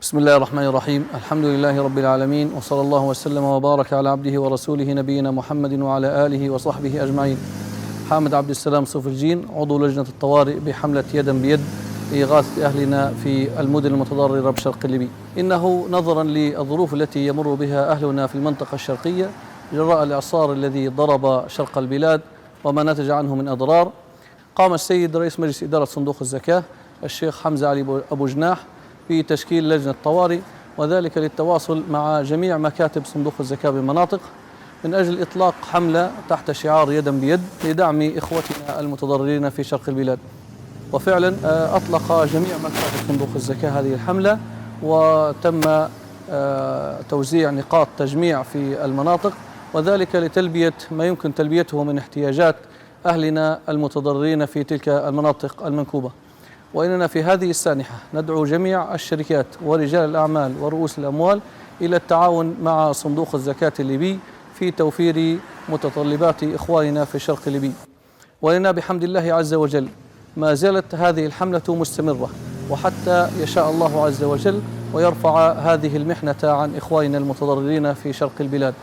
بسم الله الرحمن الرحيم. الحمد لله رب العالمين، وصلى الله وسلم وبارك على عبده ورسوله نبينا محمد وعلى آله وصحبه أجمعين. حامد عبد السلام صوفلجين، عضو لجنة الطوارئ بحملة يدا بيد لإغاثة أهلنا في المدن المتضررة بشرق الليبي. إنه نظرا للظروف التي يمر بها أهلنا في المنطقة الشرقية جراء الإعصار الذي ضرب شرق البلاد وما نتج عنه من أضرار، قام السيد رئيس مجلس إدارة صندوق الزكاة الشيخ حمزة علي أبو جناح بتشكيل لجنة طوارئ، وذلك للتواصل مع جميع مكاتب صندوق الزكاة بالمناطق من أجل إطلاق حملة تحت شعار يدا بيد لدعم إخوتنا المتضررين في شرق البلاد. وفعلا أطلق جميع مكاتب صندوق الزكاة هذه الحملة، وتم توزيع نقاط تجميع في المناطق، وذلك لتلبية ما يمكن تلبيته من احتياجات أهلنا المتضررين في تلك المناطق المنكوبة. وإننا في هذه السانحة ندعو جميع الشركات ورجال الأعمال ورؤوس الأموال إلى التعاون مع صندوق الزكاة الليبي في توفير متطلبات إخواننا في الشرق الليبي. وإننا بحمد الله عز وجل ما زالت هذه الحملة مستمرة، وحتى يشاء الله عز وجل ويرفع هذه المحنة عن إخواننا المتضررين في شرق البلاد.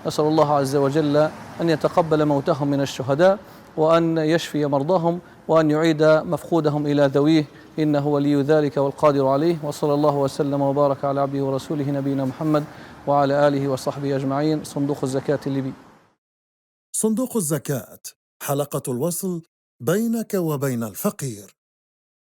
نسأل الله عز وجل أن يتقبل موتهم من الشهداء، وأن يشفي مرضاهم، وأن يعيد مفقودهم إلى ذويه، إنه ولي ذلك والقادر عليه. وصلى الله وسلم وبارك على عبده ورسوله نبينا محمد وعلى آله وصحبه أجمعين. صندوق الزكاة الليبي. صندوق الزكاة، حلقة الوصل بينك وبين الفقير.